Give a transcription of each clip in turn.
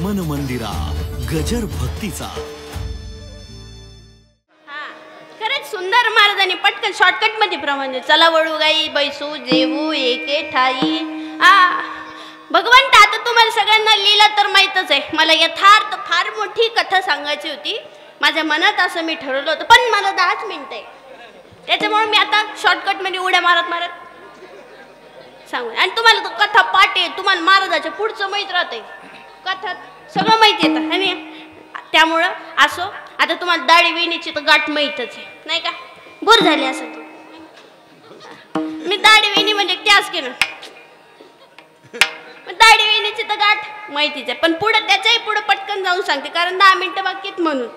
मन मंदिरा गजर भक्तीचा. खरंच सुंदर महाराजांनी पटकन शॉर्टकट मध्ये प्रमाणे चला वळू गाई बैसू जेवू एके ठाई. भगवंत आता तुम्हाला सगळ्यांना लिहिलं तर माहीतच आहे. मला यथार्थ फार मोठी कथा सांगायची होती. माझ्या मनात असं मी ठरवलं होतं, पण मला 10च मिनिटं आहे. त्याच्यामुळे मी आता शॉर्टकट मध्ये उड्या मारत मारत सांगू. आणि तुम्हाला तो कथा पाठ आहे, तुम्हाला महाराजाच्या पुढचं माहीत राहते, कथा सगळं माहिती येतं आणि त्यामुळं असो. आता तुम्हाला दाढी वेणीची तर गाठ माहीतच आहे नाही का. बोर झाली असं तू. मी दाढी वेणी म्हणजे त्याच केलं. दाढी वेणीची तर गाठ माहितीच आहे, पण पुढे त्याच्याही पुढे पटकन जाऊन सांगते, कारण 10 मिनिटं बाकीत म्हणून.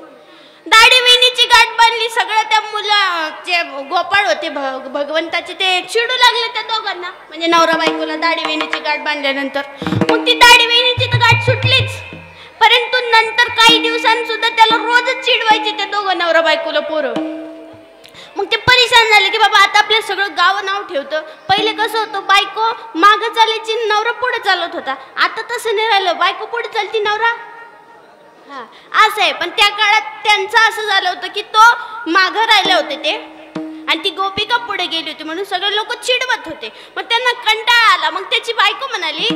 दाढी वेणीची गाठ बांधली. सगळं त्या मुलाचे गोपाळ होते भगवंताचे, ते चिडू लागले त्या दोघांना, म्हणजे नवरा बायकोला दाढी वेणीची गाठ बांधल्यानंतर. मग ती दाढी वेणीची तर गाठ सुटलीच, परंतु नंतर काही दिवसांसुद्धा त्याला रोजच चिडवायचे त्या दोघं नवरा बायकोला पोरं. मग ते परेशान झाले की बाबा आता आपल्या सगळं गाव नाव ठेवतं. पहिले कसं होतं, बायको मागं चालायची नवरा पुढे चालत होता. आता तसं नाही राहिलं, बायको पुढे चालती नवरा असं आहे. पण त्या काळात त्यांचं असं झालं होतं की तो मागं राहिले होते ते आणि ती गोपिका पुढे गेली होती, म्हणून सगळे लोक चिडवत होते. मग त्यांना कंटाळा आला. मग त्याची बायको म्हणाली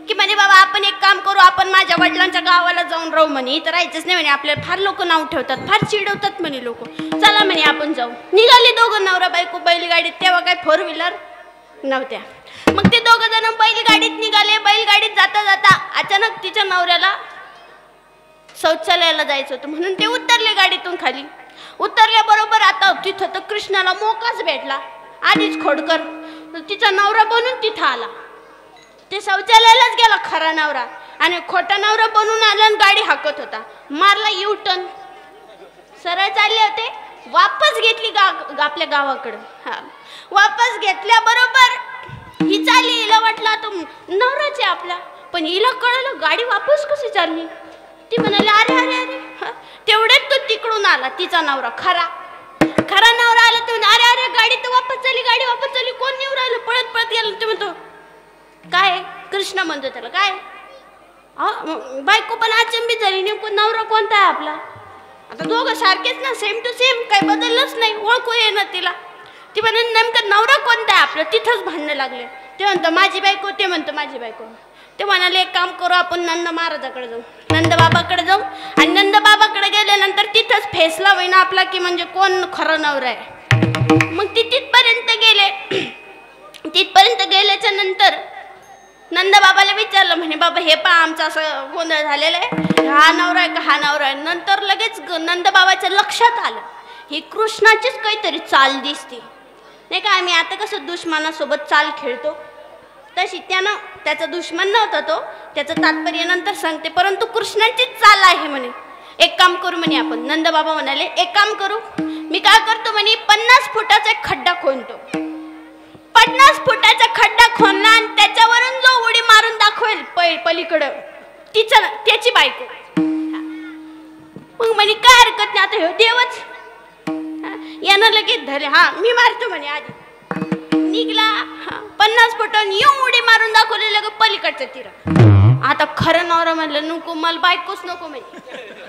की म्हणे बाबा आपण एक काम करू, आपण माझ्या वडिलांच्या गावाला जाऊन राहू म्हणे. इथं राहायचंच नाही म्हणे, आपल्याला फार लोक नाव ठेवतात, फार चिडवतात म्हणे लोक. चला म्हणे आपण जाऊ. निघाली दोघं नवरा बायको बैलगाडीत. तेव्हा काय 4 व्हीलर नव्हत्या. मग ते दोघं जण बैलगाडीत निघाले. बैलगाडीत जाता जाता अचानक तिच्या नवऱ्याला शौचालयाला जायचं होतं, म्हणून ते उतरले गाडीतून खाली. उतरल्याबरोबर आता तिथं तर कृष्णाला मोकाच भेटला, आधीच खोडकर. तिचा नवरा बनून तिथं आला. ते शौचालयालाच गेला खरा नवरा, आणि खोटा नवरा बनून आला आणि गाडी हाकत होता. मारला U-टर्न, सरळ चालले होते. वापस घेतली आपल्या गावाकडं. वापस घेतल्याबरोबर ही चालली. हिला वाटलं आता नवराच आहे आपला, पण हिला कळलं गाडी वापस कशी चालली. ती म्हणाली अरे अरे अरे. तेवढ्यात तो तिकडून आला, तिचा नवरा खरा नवरा आला. ते अरे अरे गाडी तर वापस चालली, गाडी वापस चालली. कोण नेऊ राहिलं? पळत पळत गेला. ते म्हणतो काय? कृष्ण म्हणतो त्याला. काय? बायको पण अचंबित झाली, नेमकं नवरा कोणता आहे आपला? आता दोघं सारखेच ना, सेम टू सेम, काही बदललंच नाही, ओळखू येणार तिला. ती म्हणे नेमकं नवरा कोणता आहे आपला? तिथंच भांडणं लागले. ते म्हणतं माझी बायको, ते म्हणतं माझी बायको. ते म्हणाले एक काम करू, आपण नंद महाराजाकडे जाऊ, नंद बाबाकडे जाऊ. आणि नंद बाबाकडे गेल्यानंतर तिथंच फैसला होईना आपला की म्हणजे कोण खरं नवरा आहे. मग ती तिथपर्यंत गेले. तिथपर्यंत गेल्याच्या नंतर नंद बाबाला विचारलं, म्हणे बाबा हे पहा आमचा असं गोंधळ झालेला आहे, हा नवरा आहे का हा नवरा आहे. नंतर लगेच नंद बाबाच्या लक्षात आलं ही कृष्णाचीच काहीतरी चाल दिसते नाही का. आम्ही आता कसं दुश्मनासोबत चाल खेळतो, तशी त्यानं, त्याचा दुश्मन नव्हता तो, त्याचं तात्पर्य नंतर सांगते, परंतु कृष्णाचीच चाल आहे म्हणे. एक काम करू म्हणे आपण. नंद बाबा म्हणाले एक काम करू, मी काय करतो म्हणे 50 फुटाचा एक खड्डा खोदतो. 50 फुटाचा खड्डा खोदला आणि त्याच्यावरून जो उडी मारून दाखवेल पलीकडं त्याची बायको. मग म्हणे काय हरकत नाही, आता हे देवच. यानं लगेच धरले. हा मी मारतो म्हणे. आधी निघला 50 फुटांनी येऊन उडी मारून दाखवले लगे पलीकडचं तीर. आता खरं नवरा म्हणलं नको मला बायकोच नको म्हणे.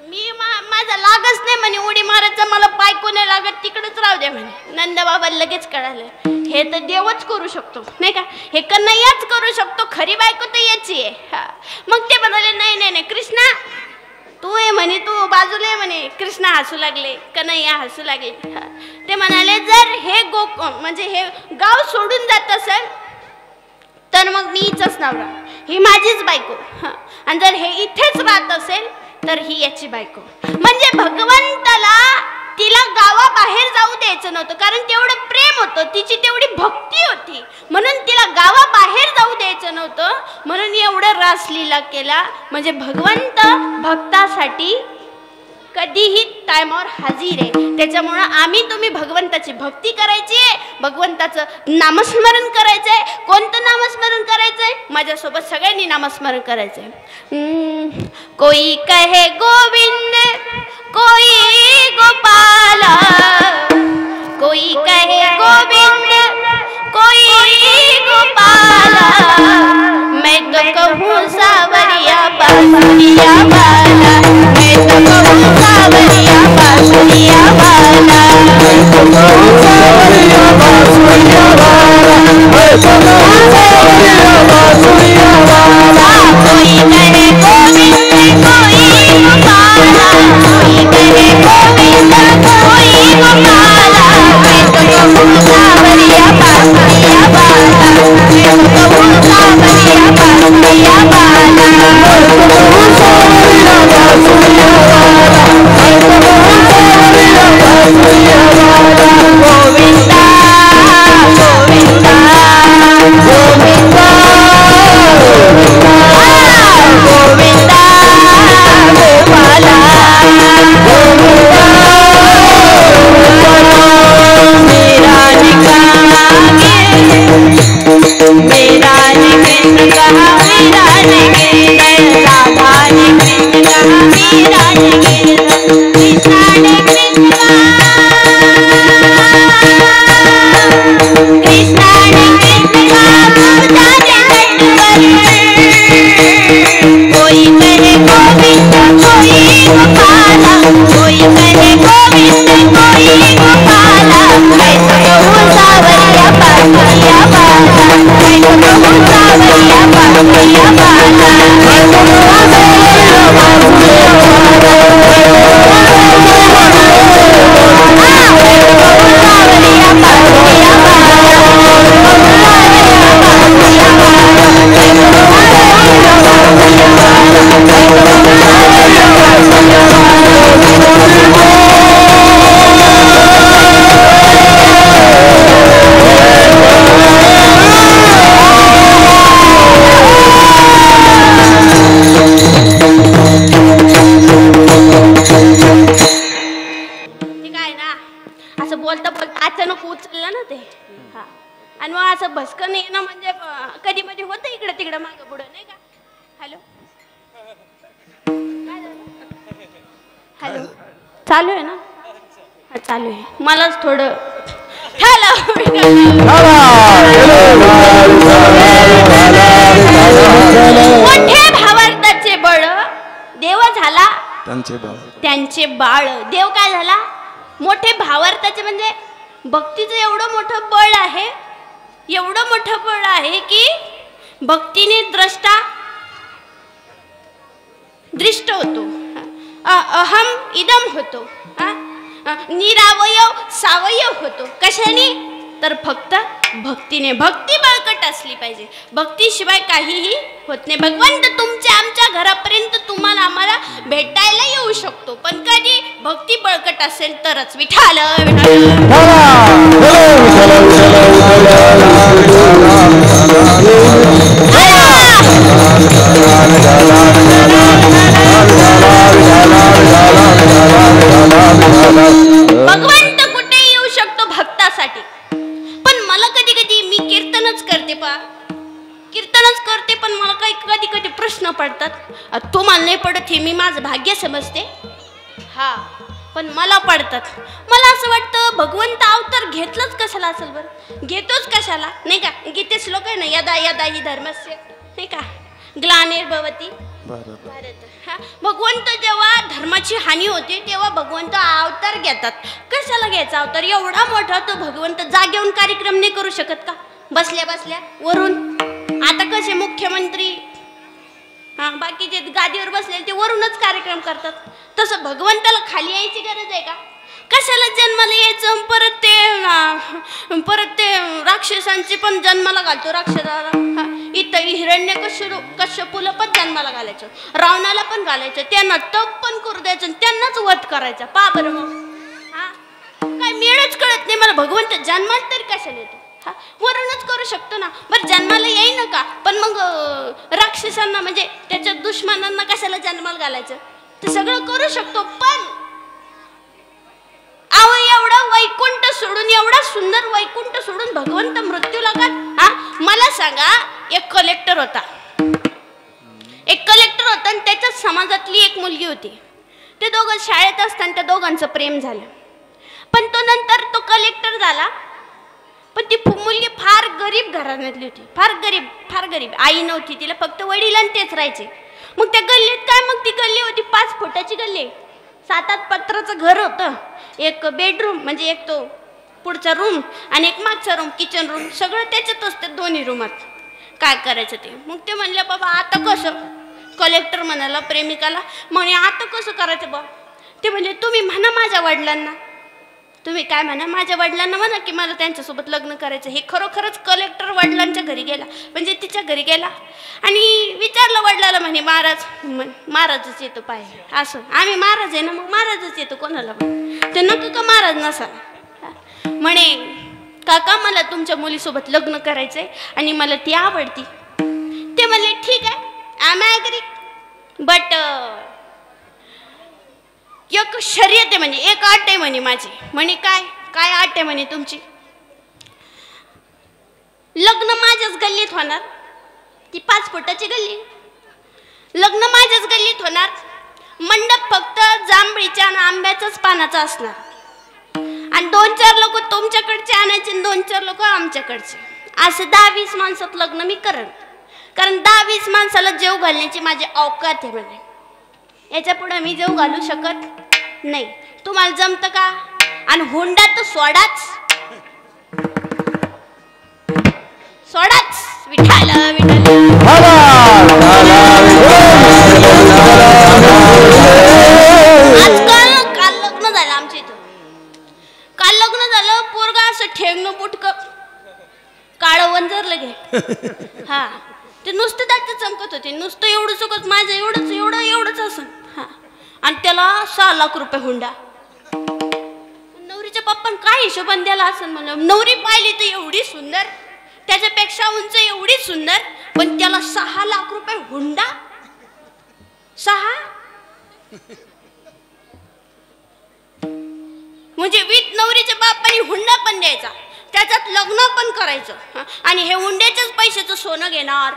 मी माझा लागच नाही म्हणे उडी मारायचं, मला बायको नाही लागत, तिकडेच राहू दे म्हणे. नंद बाबा लगेच कळालं हे तर देवच करू शकतो नाही का, हे कन्हैयाच करू शकतो, खरी बायको तर याची आहे. मग ते म्हणाले नाही नाही नाही कृष्णा तू आहे म्हणे, तू बाजूला आहे म्हणे. कृष्ण हसू लागले, कन्हैया हसू लागले. ते म्हणाले जर हे म्हणजे हे गाव सोडून जात असेल तर मग मी हिचाच नवरा, ही माझीच बायको. आणि जर हे इथेच राहत असेल तर ही याची बायको. म्हणजे भगवंताला तिला गावाबाहेर जाऊ द्यायचं नव्हतं, कारण तेवढं प्रेम होतं, तिची तेवढी भक्ती होती, म्हणून तिला गावाबाहेर जाऊ द्यायचं नव्हतं. म्हणून एवढं रासलीला केला. म्हणजे भगवंत भक्तासाठी कधीही टायमावर हाजीर आहे. त्याच्यामुळं आम्ही तुम्ही भगवंताची भक्ती करायची आहे, भगवंताचं नामस्मरण करायचंय. कोणतं नामस्मरण करायचंय? माझ्यासोबत सगळ्यांनी नामस्मरण करायचंय. कोई कहे गोविंद, कोई गोपाला, कोई कहे गोविंद, कोई गोपाला, मैं तो कहूँ सावरिया बासुरिया वाला, मैं तो कहूँ सावरिया बासुरिया वाला, मैं तो कहूँ सावरिया बासुरिया वाला, मैं तो कहूँ सावरिया बासुरिया वाला। कोई कहे गोविंद कोई गोपाला, कोई कहे गोविंद कोई गोपाला, मैं तो कहूँ सावरिया बासुरिया वाला, मैं तो कहूँ सावरिया बासुरिया वाला, मैं तो कहूँ सावरिया बासुरिया वाला, मैं तो कहूँ सावरिया बासुरिया वाला। गोविंदा गोविंदा गोविंदा गोविंदा गोपाला गोविंदा मेरा निकागे मेरा ने कृष्ण कहा मेरा ने गिरधर, राधा ने कृष्ण कहा मेरा ने गिरधर, कृष्णा ने कृष्ण कहा कृष्णा ने कृष्ण कहा पूजा ने नटवर। कोई कहे गोविंद कोई गोपाला, कोई कहे गोविंद कोई गोपाला, मैं तो कहूँ सावरिया बासुरिया वाला, मैं तो कहूँ सावरिया बासुरिया वाला, मैं तो कहूँ सावरिया बासुरिया वाला, मैं तो कहूँ सावरिया बासुरिया असं बोलता बोलता अचानक उचललं ना ते. हा आणि मग असं भस्कन येणं म्हणजे कधी मध्ये होतं इकडे तिकडे मागं पुढं नाही का. हॅलो हॅलो चालू आहे ना. हा चालू आहे. मलाच थोडं हॅलो मोठे भावार्थाचे बळ देव झाला त्यांचे बाळ. देव काय झाला मोठे भावार्थाचे म्हणजे भक्तीचं एवढं मोठं बळ आहे, एवढं मोठं बळ आहे की भक्तीने दृष्ट होतो, अहम इदम होतो, निरावयव सावयव होतो. कशाने तर फक्त भक्तीने. भक्ती बळकट असली पाहिजे, भक्तीशिवाय काहीही होत नाही. भगवंत तुमच्या आमच्या घरापर्यंत तुम्हाला आम्हाला भेटायला येऊ शकतो, पण कधी भक्ती बळकट असेल तरच. विठाल भगवंत कुठे येऊ शकतो भक्तासाठी. पण मला कधी कधी मी कीर्तनच करते पण मला काही कधी कधी प्रश्न पडतात. तुम्हाला नाही पडत हे मी माझं भाग्य समजते, हा, पण मला पडतात. मला असं वाटतं भगवंत अवतार घेतलंच कशाला असेल बरं, घेतोच कशाला नाही का. गीते श्लोक आहे ना, यदा यदा ही धर्मस्य नाही का ग्लानिर्भवति भारत. हा, भगवंत जेव्हा धर्माची हानी होते तेव्हा भगवंत अवतार घेतात. कशाला घ्यायचा अवतार एवढा मोठा. तो भगवंत जागेहून कार्यक्रम नाही करू शकत का बसल्या बसल्या वरून. आता कसे मुख्यमंत्री बाकीचे गादीवर बसलेले ते वरूनच कार्यक्रम करतात, तसं भगवंताला खाली यायची गरज आहे का. कशाला जन्माला यायचं. परत ते राक्षसांची पण जन्माला घालतो राक्षसाला. इथं हिरण्यकश्यपूला पण जन्माला घालायचं, रावणाला पण घालायचं, त्यांना तप पण करू द्यायचं, त्यांनाच वध करायचा. पहा बरं मग काय मेळच कळत नाही मला. भगवंत जन्मात तरी कशाला येतो. वरूनच करू शकतो ना. बरं जन्माला येई नका, पण मग राक्षसांना म्हणजे त्याच्या दुश्मनांना कशाला जन्माला घालायचं. ते सगळं करू शकतो. पण एवढा वैकुंठ सोडून, एवढा सुंदर वैकुंठ सोडून भगवंत मृत्यूला का. मला सांगा, एक कलेक्टर होता आणि त्याच्या समाजातली एक मुलगी होती. ते दोघं शाळेत असताना त्या दोघांचं प्रेम झालं. पण तो नंतर तो कलेक्टर झाला. पण ती मुलगी फार गरीब घराण्यातली होती, फार गरीब. आई नव्हती तिला, फक्त वडील आणि तेच राहायचे. मग त्या गल्लीत काय, मग ती गल्ली होती 5 फुटाची गल्ली, 7-8 पत्राचं घर होतं, एक बेडरूम म्हणजे एक तो पुढचा रूम आणि एक मागचा रूम, किचन रूम, सगळं त्याच्यात असतं, दोन्ही रूमात. काय करायचं ते. मग ते म्हणले बाबा आता कसं, कलेक्टर म्हणाला प्रेमिकाला, म्हणे आता कसं करायचं बा. ते म्हणजे तुम्ही म्हणा माझ्या वडिलांना, तुम्ही काय म्हणा माझ्या वडिलांना म्हणा की मला त्यांच्यासोबत लग्न करायचं. हे खरोखरच कलेक्टर वडिलांच्या घरी गेला, म्हणजे तिच्या घरी गेला आणि विचारलं वडिलाला, म्हणे महाराजच येतो पाहिजे. असं आम्ही महाराज आहे ना, मग महाराजच येतो कोणाला पण, ते नको का महाराज नसा. म्हणे काका मला तुमच्या मुलीसोबत लग्न करायचंय आणि मला ती आवडती. ते म्हणले ठीक आहे, आय एम ॲग्री, बट एक शर्यत आहे, म्हणजे एक अट आहे म्हणे माझी. म्हणे काय काय अट आहे म्हणे तुमची. लग्न माझ्याच गल्लीत होणार, ती 5 फुटाची गल्ली, लग्न माझ्याच गल्लीत होणार, मंडप फक्त जांभळीच्या आणि आंब्याच्याच पानाचा असणार आणि 2-4 लोक तुमच्याकडचे आणायचे आणि 2-4 लोक आमच्याकडचे. असं 10-20 माणसात लग्न मी करेन, कारण 10-20 माणसाला जेव घालण्याची माझी औकात आहे म्हणे. याच्या पुढे मी जेव घालू शकत नाही. तुम्हाला जमतं का. आणि हुंडा तर सोडाच, सोडाच. विठाल आजकाल काल लग्न झालं आमच्या इथं, काल लग्न झालं. पोरगा असं ठेंगणं बुटक काळं वंजरलं घे. हा ते नुसतं दात चमकत होते, नुसतं एवढं चुकत माझं एवढंच असं. हा आणि त्याला 6 लाख रुपये हुंडा. नवरीच्या पप्पान काय हिशोबाने द्याला असं म्हणलं. नवरी पाहिली तर एवढी सुंदर, त्याच्यापेक्षा उंच एवढी सुंदर, पण त्याला 6 लाख रुपये हुंडा. 6 म्हणजे विथ नवरीच्या बापाने हुंडा पण द्यायचा, त्याच्यात लग्न पण करायचं आणि हे हुंड्याच्याच पैशाचं सोनं घेणार.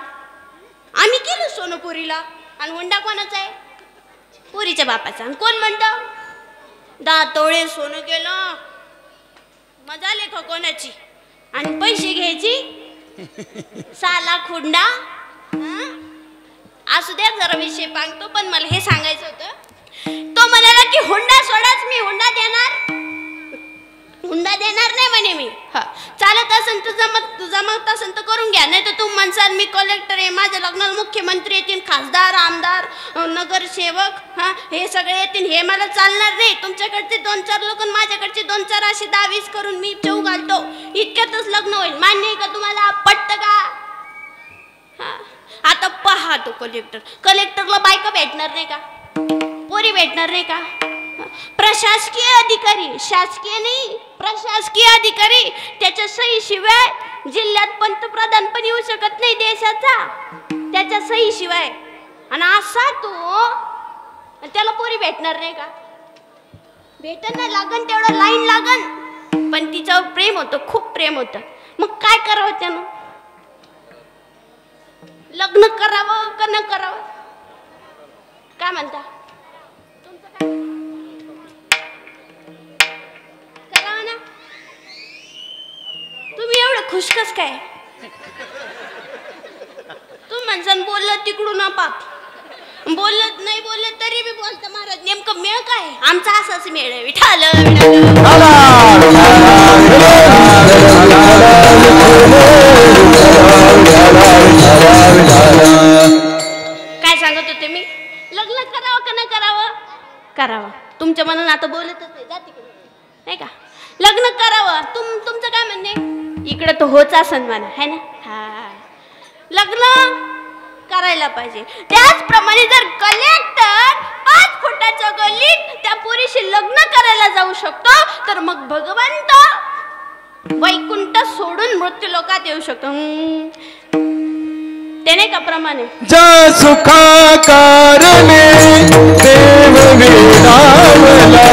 आम्ही केलं सोनं पुरीला आणि हुंडा कोणाचा आहे, पुरीच्या बापाचा. आणि कोण म्हणतं 10 तोळे सोनं केलं, मजा लेख कोणाची, आणि पैसे घ्यायची 6 लाख हुंडा. असू द्या जरा विषय पांगतो, पण मला हे सांगायचं होतं. तो म्हणाला की हुंडा सोडाच, मी हुंडा देणार नाही म्हणे मी. चालत असेल तुझा मत असेल तर करून घ्या, नाही तर तू म्हणसाल मी कलेक्टर आहे, माझ्या लग्नाला मुख्यमंत्री येतील, खासदार, आमदार, नगरसेवक, हे सगळे येतील, हे मला चालणार नाही. तुमच्याकडचे 2-4 लोक, माझ्याकडचे 2-4 असे 10-20 करून मी जेव घालतो, इतक्यातच लग्न होईल. मान्य आहे का तुम्हाला, पटतं का. आता पहा तो कलेक्टरला बायका भेटणार नाही का, पोरी भेटणार नाही का. प्रशासकीय अधिकारी, शासकीय नाही प्रशासकीय अधिकारी, त्याच्या सही शिवाय जिल्ह्यात पंतप्रधान पण येऊ शकत नाही देशाचा, त्याच्या सही शिवाय. आणि असा तो, त्याला पोरी भेटणार नाही का. भेटन ना, लागन तेवढं लाईन लागन, पण तिच्यावर प्रेम होतं, खूप प्रेम होतं. मग काय करावं त्यानं, लग्न करावं का न करावं, काय म्हणता तुमचं काय. करावं ना. तुम्ही एवढं खुश कस काय. तुम्ही म्हणसान बोललं तिकडून पाप, बोलत नाही बोलत तरी बी बोलता महाराज. नेमकं मेळ काय, आमचा असाच मेळ आहे. विठाल काय सांगत होते मी, लग्न करावं का न करावं. करावं. तुमच्या मनानं आता बोलतच नाही, जा तिकडे, नाही का. लग्न करावं. तुमचं काय म्हणणे, इकडं तर होच असं म्हणा, है ना. हा लग्न करायला पाहिजे. त्याचप्रमाणे जर कलेक्टर 5 फुटाच्या गल्लीत त्या पोरीशी लग्न करायला जाऊ शकतो, तर मग भगवंत वैकुंठ सोडून मृत्यू लोकात येऊ शकतो. ते नाही का प्रमाणे, जा सुखा कारणे देव वेडावला,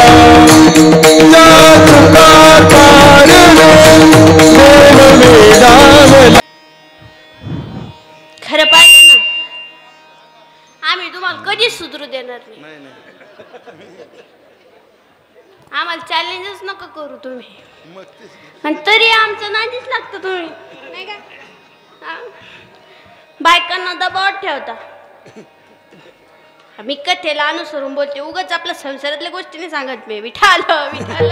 जा सुखा कारणे देव वेडावला. खरं पाहिजे ना, आम्ही तुम्हाला कधीच सुधरू देणार नाही. आम्हाला चॅलेंजेस नका करू तुम्ही, आणि तरी आमचं नादीच लागतं तुम्ही, नाही का. बायकांना दबावात ठेवता, मी कथेला अनुसरून बोलते, उगाच आपल्या संसारातल्या गोष्टी नाही सांगत मी. विठाल विठाल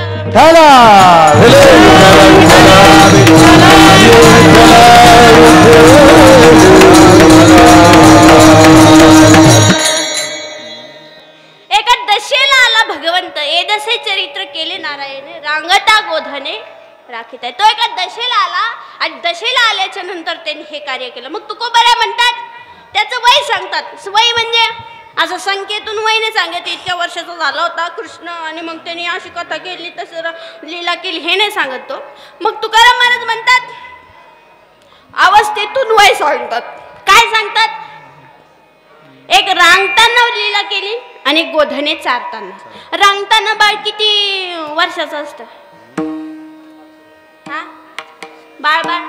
एका दशेला आला भगवंत, ए दशे चरित्र केले नारायण, रांगता गोधने राखीत आहे. तो एका दशेला आला आणि दशेला आल्याच्या नंतर त्यांनी हे कार्य केलं. मग तुकोबऱ्या म्हणतात, त्याचं वय सांगतात. वय म्हणजे असं संख्येतून वय नाही सांगत, इतक्या वर्षाचा झाला होता कृष्ण आणि मग त्यांनी अशी कथा केली, तसं लीला केली, हे नाही सांगत तो. मग तुकाराम महाराज म्हणतात अवस्थेतून वय सांगतात. काय सांगतात? एक रांगताना लीला केली आणि गोधने चारताना. रांगताना बाळ किती वर्षाचं असतं? हा बाळ बाळ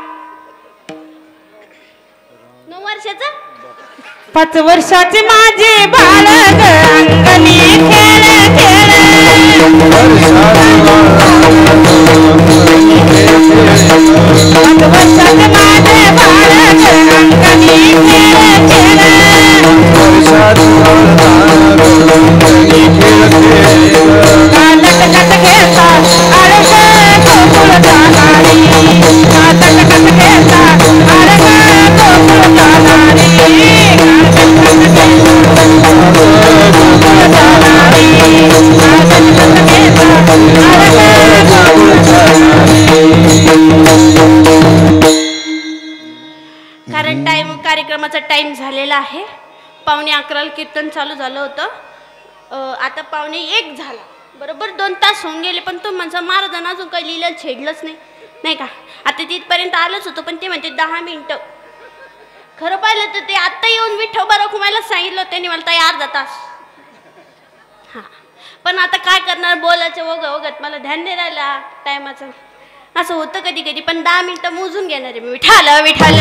9 वर्षाचं. 5 वर्षाचे माझे बाळ अंगणी खेळ खेळ, 5 वर्षाचे माझे बाळ अंगणी खेळ खेळ, काटकट घेता अडग गोकुळ जाणारी, काटकट घेता अडग गोकुळ जाणारी, कारण कार्यक्रमाचा टाइम झालेला आहे. 11:15 कीर्तन चालू झालं होतं. आता 12:45 झाला. बरोबर 2 तास होऊन गेले, पण तो माझा महाराजांना अजून काही लिहिलं छेडलंच नाही का. आता तिथपर्यंत आलंच होतं, पण ते म्हणते 10 मिनिटं. खरं पाहिलं तर ते आत्ता येऊन विठोबा रखुमायला सांगितलं त्यांनी मला ताई अर्धा तास. हां, पण आता काय करणार, बोलायचं ओघत मला ध्यान नाही राहिला टायमाचं. असं होतं कधी कधी, पण 10 मिनिटं मोजून घेणार आहे मी. विठाल विठाल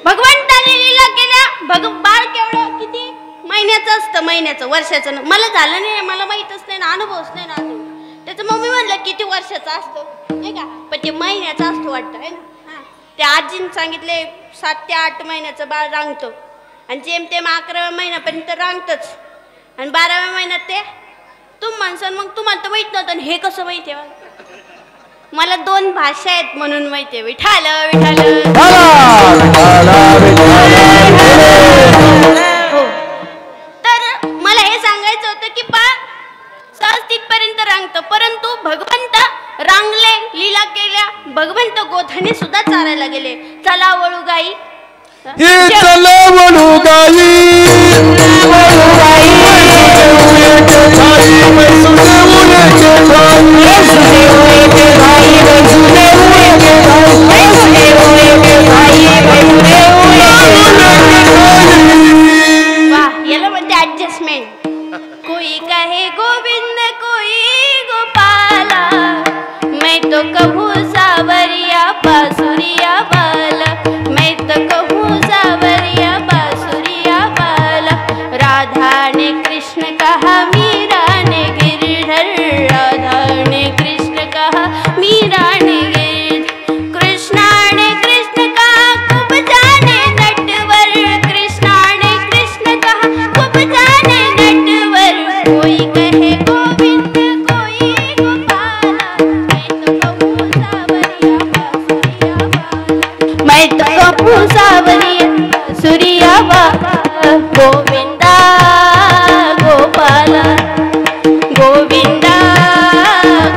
भगवंताने लीला केल्या. बाळ केवढं किती महिन्याचं असतं? महिन्याचं, वर्षाचं. मला झालं नाही, मला माहीतच नाही ना, अनुभवच नाही ना अजून. त्याचं मम्मी म्हणलं किती वर्षाचं असतं नाही का, पण ते महिन्याचं असतं वाटतं आहे ना. हां, त्या आजीने सांगितले 7 ते 8 महिन्याचं बाळ रांगतं आणि जेमतेम 11व्या महिन्यापर्यंत रांगतच आणि 12व्या महिन्यात ते तुम म्हणसान. मग तुम्हाला तर माहित नव्हतं, हे कसं माहिती आहे? मला 2 भाषा आहेत म्हणून माहिती आहे. विठाल विठाल हो. तर मला हे सांगायचं होतं की बाळ सहज तिथपर्यंत रांगतं, परंतु भगवंत रांगले, लीला केल्या. भगवंत गोधने सुद्धा चारायला गेले. चला वळू गाई, चला वळू गाई, वाह, याला म्हणते ऍडजस्टमेंट. कोई कहे गोविंद कोई गोपाला, मैं तो कहूँ सावरिया बासुरिया वाला, मैं तो कहूँ सावरिया बासुरिया वाला. राधा ने कृष्ण कहा, मीरा ने गिरधर, राधा ने कृष्ण कहा, मीरा ने गिरधर. कृष्णा ने कृष्ण कहा, खूब जाने नटवर, कृष्णा ने कृष्ण कहा, खूब जाने नटवर. कोई कहे गोविंद कोई गोपाला, मैं तो कहूँ सावरिया बासुरिया वाला, मैं तो कहूँ सावरिया बासुरिया वाला. गोविंदा गोपाला, गोविंदा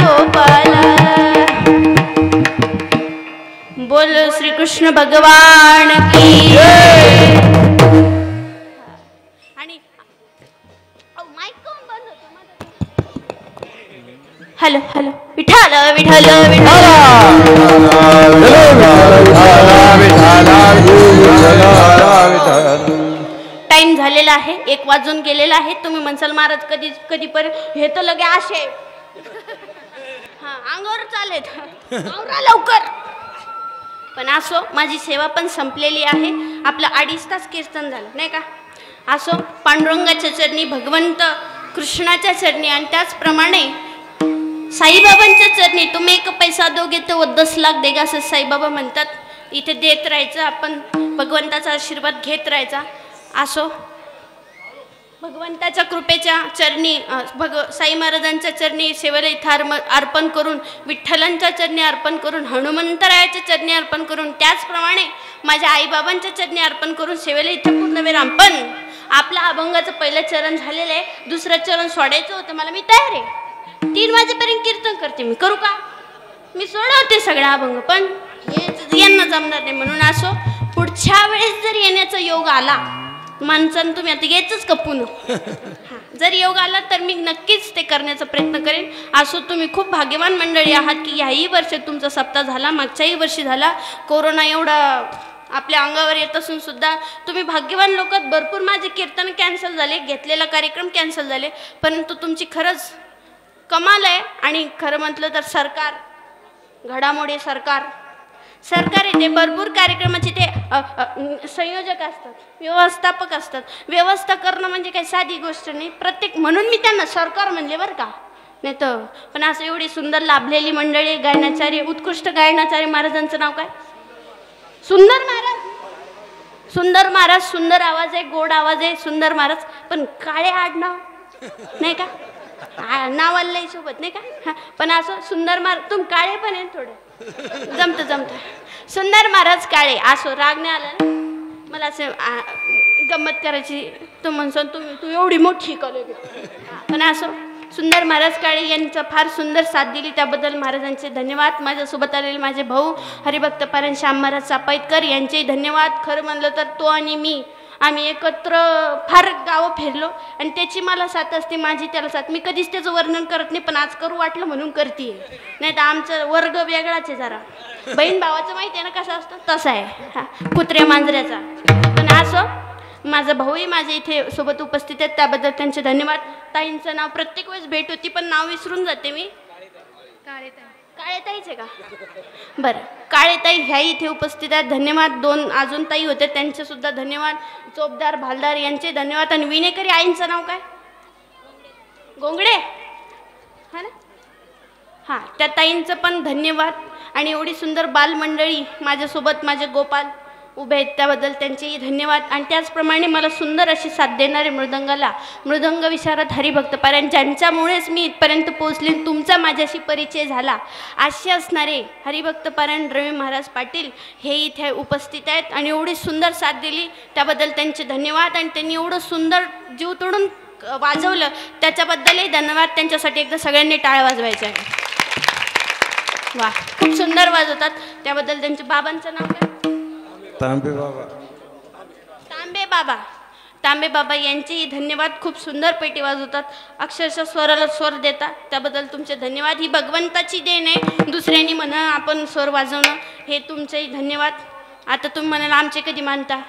गोपाला. बोलो श्री कृष्ण भगवान की. आणि माईक कोण बंद होतो? Hello hello. Vitthal Vitthal Vitthal. Time झालेला आहे, 1 वाजून गेलेला आहे. तुम्ही म्हणसाल महाराज कधी पर्यंत, हे तर लगे आशे हा अंगावर चालेत, आवरा लवकर. पण असो, माझी सेवा पण संपलेली आहे. आपलं 2.5 तास कीर्तन झालं नाही का. असो, पांडुरंगाच्या चरणी, भगवंत कृष्णाच्या चरणी आणि त्याचप्रमाणे साईबाबांच्या चरणी तुम्ही एक पैसा दोगे तो वो 10 लाख देगा असं साईबाबा म्हणतात. इथे देत राहायचं, आपण भगवंताचा आशीर्वाद घेत राहायचा. असो भगवंताच्या कृपेच्या चरणी साई महाराजांच्या चरणी सेवेला इथं अर्पण करून, विठ्ठलांच्या चरणी अर्पण करून, हनुमंतरायाच्या चरणी अर्पण करून, त्याचप्रमाणे माझ्या आईबाबांच्या चरणी अर्पण करून सेवेला इथं पूर्णवेळ. पण आपलं अभंगाचं पहिलं चरण झालेलं आहे, दुसरं चरण सोडायचं होतं मला. मी तयार आहे, 3 वाजेपर्यंत कीर्तन करते. मी करू का? मी सोडवते सगळा अभंग, पण यांना जमणार नाही. म्हणून असो पुढच्या वेळेस जर येण्याचा योग आला माणसानं, तुम्ही आता यायचंच का पुन्हा? जर योग आला तर मी नक्कीच ते करण्याचा प्रयत्न करेन. असो तुम्ही खूप भाग्यवान मंडळी आहात की ह्याही वर्षी तुमचा सप्ताह झाला, मागच्याही वर्षी झाला. कोरोना एवढा आपल्या अंगावर येत असून सुद्धा तुम्ही भाग्यवान लोक. भरपूर माझे कीर्तन कॅन्सल झाले, घेतलेला कार्यक्रम कॅन्सल झाले, परंतु तुमची खरंच कमाल आहे. आणि खरं म्हटलं तर सरकार, घडामोडी सरकार येते, भरपूर कार्यक्रमाचे ते संयोजक असतात, व्यवस्थापक असतात. व्यवस्था करणं म्हणजे काही साधी गोष्ट नाही. प्रत्येक म्हणून मी त्यांना सरकार म्हणले बरं का, नाही तर. पण असं एवढी सुंदर लाभलेली मंडळी, गायनाचार्य, उत्कृष्ट गायनाचार्य महाराजांचं नाव काय? सुंदर महाराज. सुंदर महाराज, सुंदर आवाज आहे, गोड आवाज आहे, सुंदर महाराज. पण काळे आडनाव नाही का, नाव आलंय सोबत नाही का. पण असं सुंदर महाराज, तुम्ही काळे पण आहे थोडं, जमत. सुंदर महाराज काळे. असो राग नाही आला ना मला, असं गंमत करायची. तू म्हणतो तू एवढी मोठी कॉलेज. पण असो सुंदर महाराज काळे यांचं फार सुंदर साथ दिली, त्याबद्दल महाराजांचे धन्यवाद. माझ्यासोबत आलेले माझे भाऊ हरिभक्त पारायण श्याम महाराज चापाईतकर यांचेही धन्यवाद. खरं म्हणलं तर तो आणि मी आम्ही एकत्र फार गावं फिरलो आणि त्याची मला साथ असते, माझी त्याला साथ. मी कधीच त्याचं वर्णन करत नाही, पण आज करू वाटलं म्हणून करते. नाही तर आमचा वर्ग वेगळाच आहे जरा. बहीण भावाचं माहिती आहे ना कसं असतं, तसं आहे कुत्र्या मांजऱ्याचा. पण असं माझा भाऊही माझ्या इथे सोबत उपस्थित आहेत, त्याबद्दल त्यांचे धन्यवाद. ताईंचं नाव प्रत्येक वेळेस भेट होती पण नाव विसरून जाते मी. काळेताईच आहे का? बरं, काळेताई ह्या इथे उपस्थित आहेत, धन्यवाद. 2 अजून ताई होते, त्यांचे सुद्धा धन्यवाद. चोपदार भालदार यांचे धन्यवाद. आणि विनेकरी आईंचं नाव काय? गोंगडे हा ना. हां, त्या ताईंचं पण धन्यवाद. आणि एवढी सुंदर बालमंडळी माझ्यासोबत माझे गोपाल उभे आहेत, त्याबद्दल त्यांचेही धन्यवाद. आणि त्याचप्रमाणे मला सुंदर अशी साथ देणारे मृदंग विशारद हरिभक्त पारायण, ज्यांच्यामुळेच मी इथपर्यंत पोहोचले, तुमचा माझ्याशी परिचय झाला, असे असणारे हरिभक्त पारायण रवी महाराज पाटील हे इथे उपस्थित आहेत. आणि एवढी सुंदर साथ दिली त्याबद्दल त्यांचे धन्यवाद. आणि त्यांनी एवढं सुंदर जीव तोडून वाजवलं त्याच्याबद्दलही धन्यवाद. त्यांच्यासाठी एकदा सगळ्यांनी टाळ्या वाजवायच्या आहे. वा, खूप सुंदर वाजवतात, त्याबद्दल त्यांच्या बाबांचं नाव काय? तांबे बाबा यांचेही धन्यवाद. खूप सुंदर पेटी वाजवतात, अक्षरशः स्वराला स्वर देतात, त्याबद्दल तुमचे धन्यवाद. ही भगवंताची देण आहे, दुसऱ्यांनी म्हणा आपण स्वर वाजवणं, हे तुमचेही धन्यवाद. आता तुम्ही म्हणाल आमचे कधी मानता?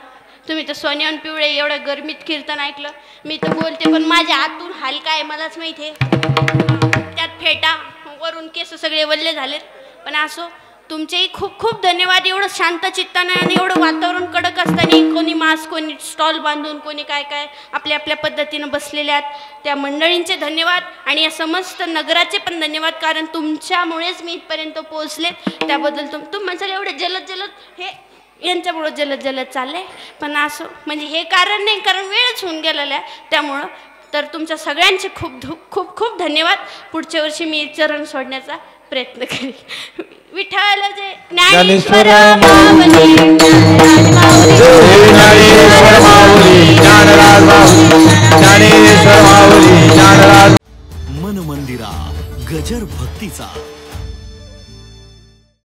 तुम्ही तर सोन्याहून पिवळे एवढ्या गरमीत कीर्तन ऐकलं. मी तर बोलते पण माझ्या आतून हाल काय मलाच माहिती आहे. त्यात फेटा, वरून केस सगळे वल्ले झालेत. पण असो तुमचेही खूप खूप धन्यवाद. एवढं शांत चित्तानं आणि एवढं वातावरण कडक असताना कोणी मास्क, कोणी स्टॉल बांधून, कोणी काय काय आपल्या आपल्या पद्धतीनं बसलेल्या त्या मंडळींचे धन्यवाद. आणि या समस्त नगराचे पण धन्यवाद, कारण तुमच्यामुळेच मी इथपर्यंत पोहोचले, त्याबद्दल तुम्ही म्हणजे एवढे जलद हे यांच्यामुळं जलद चालले. पण असं म्हणजे हे कारण नाही, कारण वेळच होऊन गेलेला आहे, त्यामुळं तर तुमच्या सगळ्यांचे खूप खूप खूप धन्यवाद. पुढच्या वर्षी मी चरण सोडण्याचा प्रयत्न करेन. विठ्ठल जय ज्ञानेश्वर माऊली, मन मंदिरा गजर भक्तीचा.